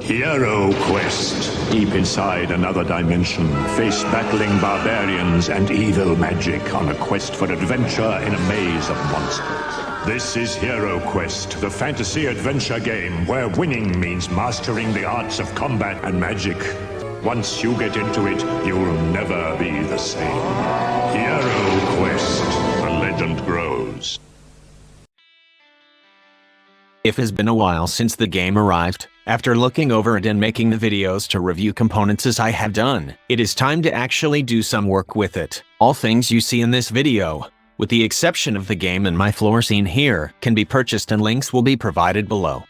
Hero Quest. Deep inside another dimension, face battling barbarians and evil magic on a quest for adventure in a maze of monsters. This is Hero Quest, the fantasy adventure game where winning means mastering the arts of combat and magic. Once you get into it, you'll never be the same. Hero Quest. The legend grows. It has been a while since the game arrived. After looking over it and making the videos to review components as I have done, it is time to actually do some work with it. All things you see in this video, with the exception of the game and my floor scene here, can be purchased and links will be provided below.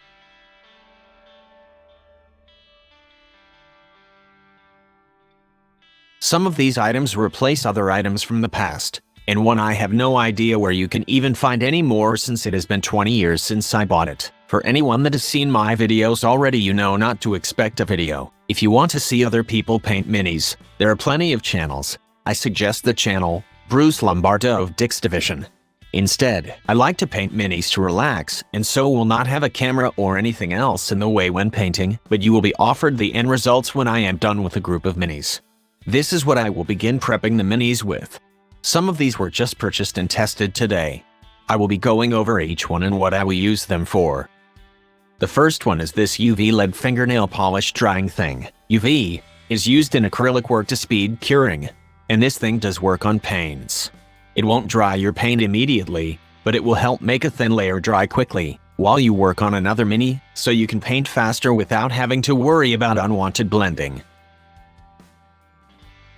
Some of these items replace other items from the past, and one I have no idea where you can even find any more since it has been 20 years since I bought it. For anyone that has seen my videos already, you know not to expect a video. If you want to see other people paint minis, there are plenty of channels. I suggest the channel Bruce Lombardo of Dick's Division. Instead, I like to paint minis to relax, and so will not have a camera or anything else in the way when painting, but you will be offered the end results when I am done with a group of minis. This is what I will begin prepping the minis with. Some of these were just purchased and tested today. I will be going over each one and what I will use them for. The first one is this UV LED fingernail polish drying thing. UV is used in acrylic work to speed curing, and this thing does work on paints. It won't dry your paint immediately, but it will help make a thin layer dry quickly while you work on another mini, so you can paint faster without having to worry about unwanted blending.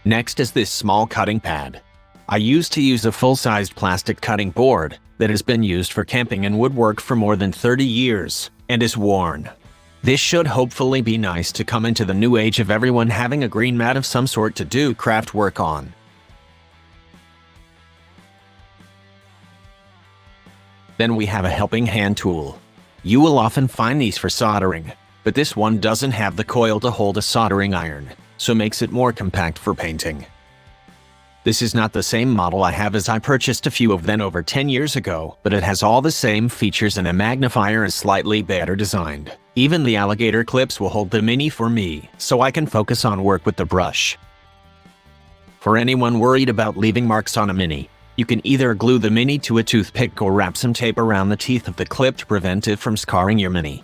Next is this small cutting pad. I used to use a full-sized plastic cutting board that has been used for camping and woodwork for more than 30 years and is worn. This should hopefully be nice to come into the new age of everyone having a green mat of some sort to do craft work on. Then we have a helping hand tool. You will often find these for soldering, but this one doesn't have the coil to hold a soldering iron, so makes it more compact for painting. This is not the same model I have, as I purchased a few of them over 10 years ago, but it has all the same features and a magnifier is slightly better designed. Even the alligator clips will hold the mini for me, so I can focus on work with the brush. For anyone worried about leaving marks on a mini, you can either glue the mini to a toothpick or wrap some tape around the teeth of the clip to prevent it from scarring your mini.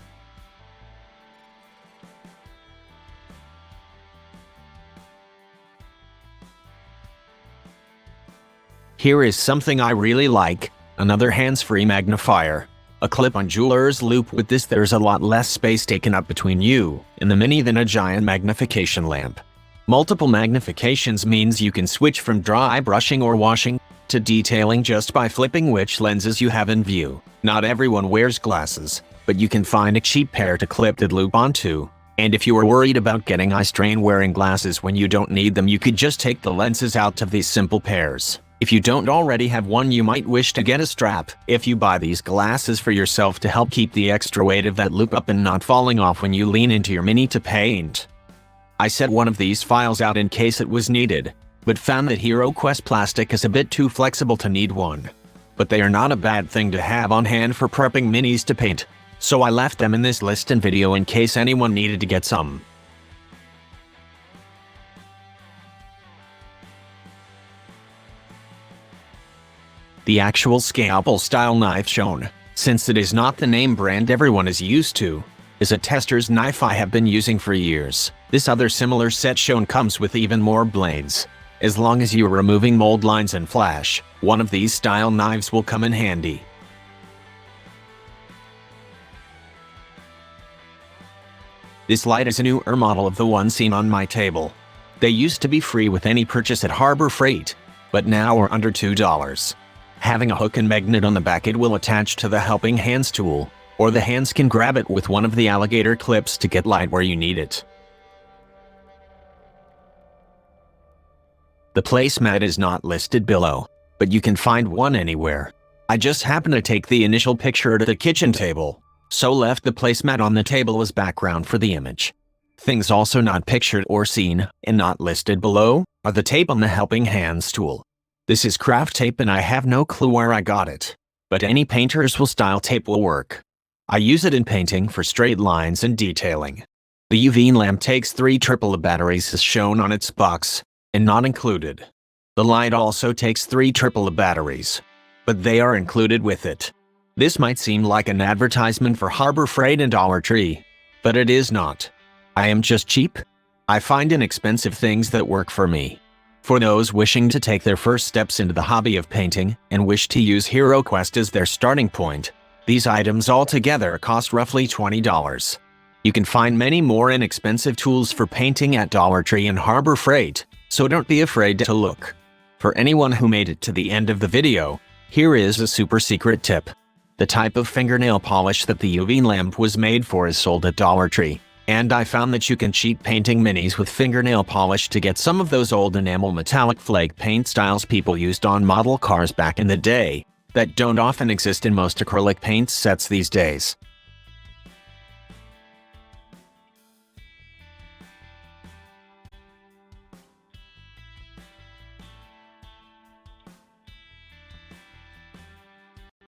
Here is something I really like, another hands-free magnifier. A clip-on jeweler's loop. With this there's a lot less space taken up between you and the mini than a giant magnification lamp. Multiple magnifications means you can switch from dry brushing or washing to detailing just by flipping which lenses you have in view. Not everyone wears glasses, but you can find a cheap pair to clip that loop onto. And if you are worried about getting eye strain wearing glasses when you don't need them, you could just take the lenses out of these simple pairs. If you don't already have one, you might wish to get a strap if you buy these glasses for yourself to help keep the extra weight of that loop up and not falling off when you lean into your mini to paint. I set one of these files out in case it was needed, but found that Hero Quest plastic is a bit too flexible to need one. But they are not a bad thing to have on hand for prepping minis to paint, so I left them in this list and video in case anyone needed to get some. The actual scalpel-style knife shown, since it is not the name brand everyone is used to, is a tester's knife I have been using for years. This other similar set shown comes with even more blades. As long as you are removing mold lines and flash, one of these style knives will come in handy. This light is a newer model of the one seen on my table. They used to be free with any purchase at Harbor Freight, but now are under $2. Having a hook and magnet on the back, it will attach to the helping hands tool, or the hands can grab it with one of the alligator clips to get light where you need it. The placemat is not listed below, but you can find one anywhere. I just happened to take the initial picture at the kitchen table, so left the placemat on the table as background for the image. Things also not pictured or seen, and not listed below, are the tape on the helping hands tool. This is craft tape and I have no clue where I got it, but any painter's style tape will work. I use it in painting for straight lines and detailing. The UV lamp takes 3 AAA batteries as shown on its box, and not included. The light also takes 3 AAA batteries, but they are included with it. This might seem like an advertisement for Harbor Freight and Dollar Tree, but it is not. I am just cheap. I find inexpensive things that work for me. For those wishing to take their first steps into the hobby of painting and wish to use HeroQuest as their starting point, these items altogether cost roughly $20. You can find many more inexpensive tools for painting at Dollar Tree and Harbor Freight, so don't be afraid to look. For anyone who made it to the end of the video, here is a super secret tip. The type of fingernail polish that the UV lamp was made for is sold at Dollar Tree, and I found that you can cheat painting minis with fingernail polish to get some of those old enamel metallic flake paint styles people used on model cars back in the day that don't often exist in most acrylic paint sets these days.